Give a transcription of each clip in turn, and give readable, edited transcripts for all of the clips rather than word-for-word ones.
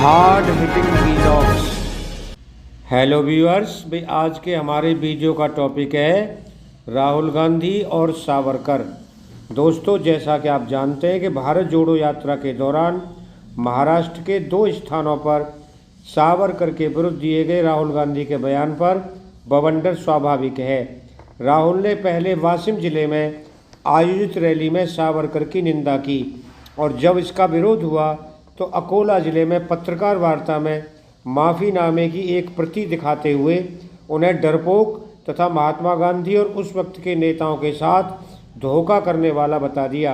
Hard hitting vlogs. Hello viewers, भाई आज के हमारे वीडियो का टॉपिक है राहुल गांधी और सावरकर। दोस्तों, जैसा कि आप जानते हैं कि भारत जोड़ो यात्रा के दौरान महाराष्ट्र के दो स्थानों पर सावरकर के विरुद्ध दिए गए राहुल गांधी के बयान पर बवंडर स्वाभाविक है। राहुल ने पहले वाशिम जिले में आयोजित रैली में सावरकर की निंदा की और जब इसका विरोध हुआ तो अकोला जिले में पत्रकार वार्ता में माफ़ीनामे की एक प्रति दिखाते हुए उन्हें डरपोक तथा महात्मा गांधी और उस वक्त के नेताओं के साथ धोखा करने वाला बता दिया।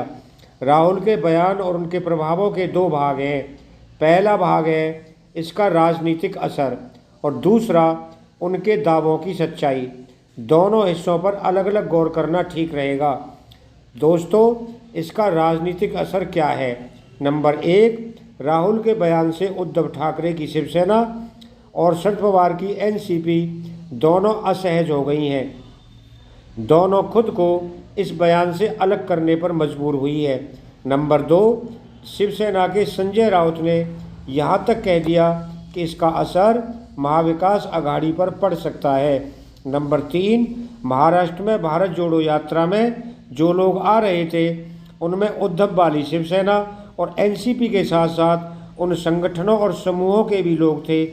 राहुल के बयान और उनके प्रभावों के दो भाग हैं। पहला भाग है इसका राजनीतिक असर और दूसरा उनके दावों की सच्चाई। दोनों हिस्सों पर अलग अलग गौर करना ठीक रहेगा। दोस्तों, इसका राजनीतिक असर क्या है? नंबर 1, राहुल के बयान से उद्धव ठाकरे की शिवसेना और शरद पवार की एनसीपी दोनों असहज हो गई हैं। दोनों खुद को इस बयान से अलग करने पर मजबूर हुई है। नंबर 2, शिवसेना के संजय राउत ने यहाँ तक कह दिया कि इसका असर महाविकास अघाड़ी पर पड़ सकता है। नंबर 3, महाराष्ट्र में भारत जोड़ो यात्रा में जो लोग आ रहे थे उनमें उद्धव वाली शिवसेना और एनसीपी के साथ साथ उन संगठनों और समूहों के भी लोग थे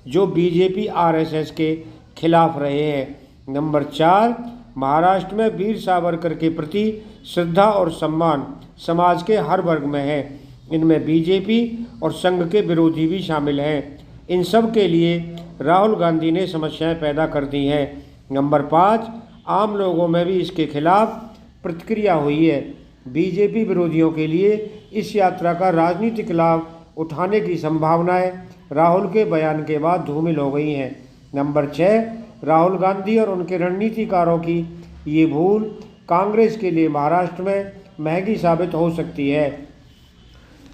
जो बीजेपी आरएसएस के खिलाफ रहे हैं। नंबर 4, महाराष्ट्र में वीर सावरकर के प्रति श्रद्धा और सम्मान समाज के हर वर्ग में है। इनमें बीजेपी और संघ के विरोधी भी शामिल हैं। इन सब के लिए राहुल गांधी ने समस्याएं पैदा कर दी हैं। नंबर 5, आम लोगों में भी इसके खिलाफ प्रतिक्रिया हुई है। बीजेपी विरोधियों के लिए इस यात्रा का राजनीतिक लाभ उठाने की संभावनाएं राहुल के बयान के बाद धूमिल हो गई हैं। नंबर 6, राहुल गांधी और उनके रणनीतिकारों की ये भूल कांग्रेस के लिए महाराष्ट्र में महंगी साबित हो सकती है।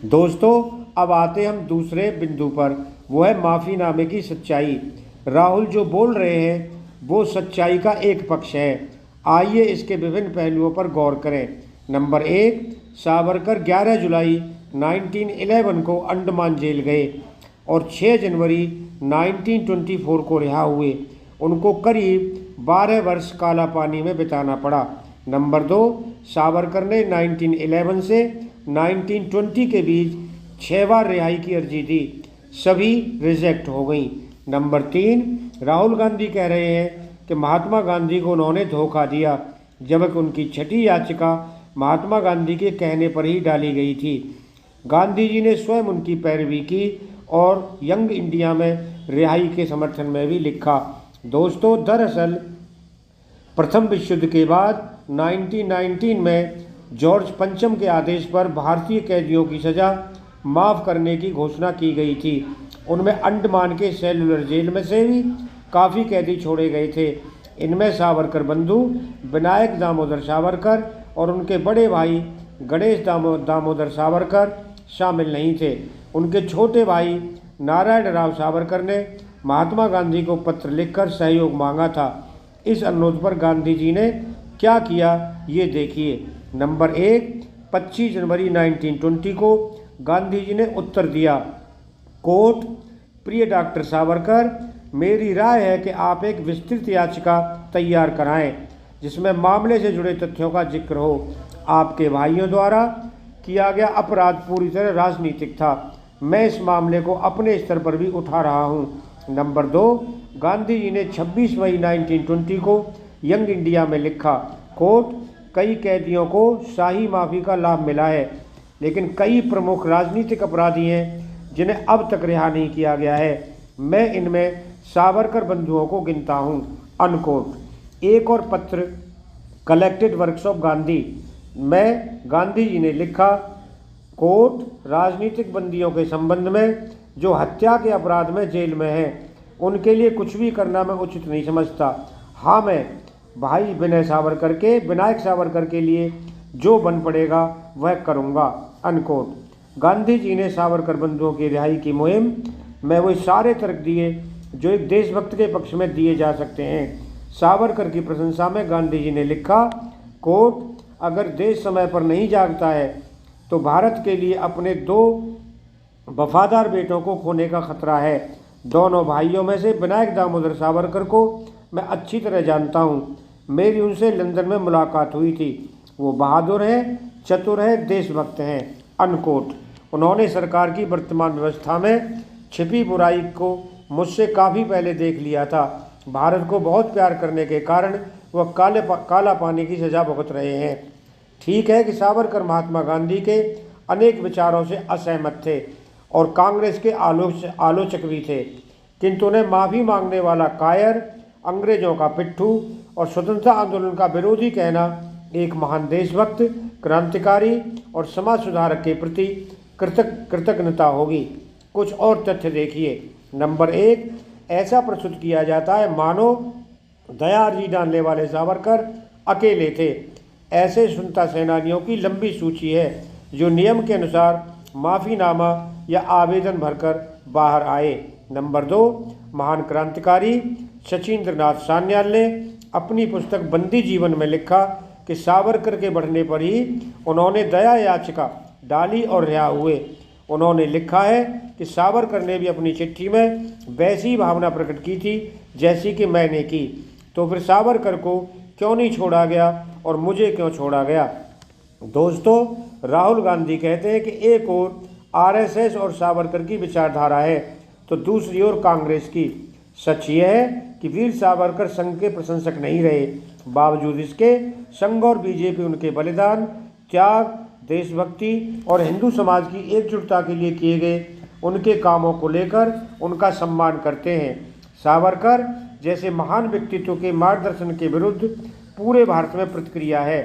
दोस्तों, अब आते हम दूसरे बिंदु पर, वो है माफ़ीनामे की सच्चाई। राहुल जो बोल रहे हैं वो सच्चाई का एक पक्ष है। आइए इसके विभिन्न पहलुओं पर गौर करें। नंबर 1, सावरकर 11 जुलाई 1911 को अंडमान जेल गए और 6 जनवरी 1924 को रिहा हुए। उनको करीब 12 वर्ष काला पानी में बिताना पड़ा। नंबर 2, सावरकर ने 1911 से 1920 के बीच 6 बार रिहाई की अर्जी दी, सभी रिजेक्ट हो गई। नंबर 3, राहुल गांधी कह रहे हैं कि महात्मा गांधी को उन्होंने धोखा दिया, जबकि उनकी छठी याचिका महात्मा गांधी के कहने पर ही डाली गई थी। गांधी जी ने स्वयं उनकी पैरवी की और यंग इंडिया में रिहाई के समर्थन में भी लिखा। दोस्तों, दरअसल प्रथम विश्व युद्ध के बाद 1919 में जॉर्ज पंचम के आदेश पर भारतीय कैदियों की सज़ा माफ़ करने की घोषणा की गई थी। उनमें अंडमान के सेलुलर जेल में से भी काफ़ी कैदी छोड़े गए थे। इनमें सावरकर बंधु विनायक दामोदर सावरकर और उनके बड़े भाई गणेश दामोदर सावरकर शामिल नहीं थे। उनके छोटे भाई नारायण राव सावरकर ने महात्मा गांधी को पत्र लिखकर सहयोग मांगा था। इस अनुरोध पर गांधी जी ने क्या किया ये देखिए। नंबर 1, 25 जनवरी 1920 को गांधी जी ने उत्तर दिया, कोट, प्रिय डॉक्टर सावरकर, मेरी राय है कि आप एक विस्तृत याचिका तैयार कराएं जिसमें मामले से जुड़े तथ्यों का जिक्र हो। आपके भाइयों द्वारा किया गया अपराध पूरी तरह राजनीतिक था। मैं इस मामले को अपने स्तर पर भी उठा रहा हूं। नंबर 2, गांधी जी ने 26 मई 1920 को यंग इंडिया में लिखा, कोट, कई कैदियों को शाही माफ़ी का लाभ मिला है, लेकिन कई प्रमुख राजनीतिक अपराधी हैं जिन्हें अब तक रिहा नहीं किया गया है। मैं इनमें सावरकर बंधुओं को गिनता हूँ, अनकोट। एक और पत्र, कलेक्टेड वर्क्स ऑफ गांधी में गांधी जी ने लिखा, कोट, राजनीतिक बंदियों के संबंध में जो हत्या के अपराध में जेल में हैं, उनके लिए कुछ भी करना मैं उचित नहीं समझता। हाँ, मैं भाई विनायक सावरकर के लिए जो बन पड़ेगा वह करूँगा, अनकोट। गांधी जी ने सावरकर बंधुओं की रिहाई की मुहिम में वो सारे तर्क दिए जो एक देशभक्त के पक्ष में दिए जा सकते हैं। सावरकर की प्रशंसा में गांधी जी ने लिखा, कोट, अगर देश समय पर नहीं जागता है तो भारत के लिए अपने 2 वफादार बेटों को खोने का खतरा है। दोनों भाइयों में से विनायक दामोदर सावरकर को मैं अच्छी तरह जानता हूँ। मेरी उनसे लंदन में मुलाकात हुई थी। वो बहादुर हैं, चतुर हैं, देशभक्त हैं। अनकोट। उन्होंने सरकार की वर्तमान व्यवस्था में छिपी बुराई को मुझसे काफ़ी पहले देख लिया था। भारत को बहुत प्यार करने के कारण वह काला पानी की सज़ा भुगत रहे हैं। ठीक है कि सावरकर महात्मा गांधी के अनेक विचारों से असहमत थे और कांग्रेस के आलोचक भी थे, किंतु उन्हें माफ़ी मांगने वाला कायर, अंग्रेजों का पिट्ठू और स्वतंत्रता आंदोलन का विरोधी कहना एक महान देशभक्त, क्रांतिकारी और समाज सुधारक के प्रति कृतज्ञता होगी। कुछ और तथ्य देखिए। नंबर 1, ऐसा प्रस्तुत किया जाता है मानो दया अर्जी डालने वाले सावरकर अकेले थे। ऐसे स्वतंत्रता सेनानियों की लंबी सूची है जो नियम के अनुसार माफ़ीनामा या आवेदन भरकर बाहर आए। नंबर 2, महान क्रांतिकारी शचीन्द्रनाथ सान्याल ने अपनी पुस्तक बंदी जीवन में लिखा कि सावरकर के बढ़ने पर ही उन्होंने दया याचिका डाली और रिहा हुए। उन्होंने लिखा है कि सावरकर ने भी अपनी चिट्ठी में वैसी भावना प्रकट की थी जैसी कि मैंने की, तो फिर सावरकर को क्यों नहीं छोड़ा गया और मुझे क्यों छोड़ा गया। दोस्तों, राहुल गांधी कहते हैं कि एक ओर आरएसएस और सावरकर की विचारधारा है तो दूसरी ओर कांग्रेस की। सच यह है कि वीर सावरकर संघ के प्रशंसक नहीं रहे, बावजूद इसके संघ और बीजेपी उनके बलिदान, त्याग, देशभक्ति और हिंदू समाज की एकजुटता के लिए किए गए उनके कामों को लेकर उनका सम्मान करते हैं। सावरकर जैसे महान व्यक्तित्व के मार्गदर्शन के विरुद्ध पूरे भारत में प्रतिक्रिया है।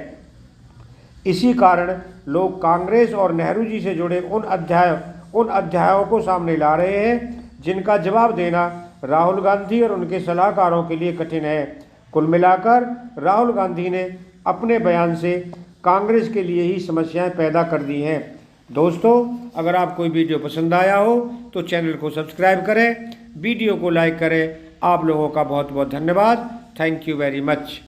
इसी कारण लोग कांग्रेस और नेहरू जी से जुड़े उन अध्यायों को सामने ला रहे हैं जिनका जवाब देना राहुल गांधी और उनके सलाहकारों के लिए कठिन है। कुल मिलाकर राहुल गांधी ने अपने बयान से कांग्रेस के लिए ही समस्याएं पैदा कर दी हैं। दोस्तों, अगर आपको वीडियो पसंद आया हो तो चैनल को सब्सक्राइब करें, वीडियो को लाइक करें। आप लोगों का बहुत बहुत धन्यवाद। Thank you very much.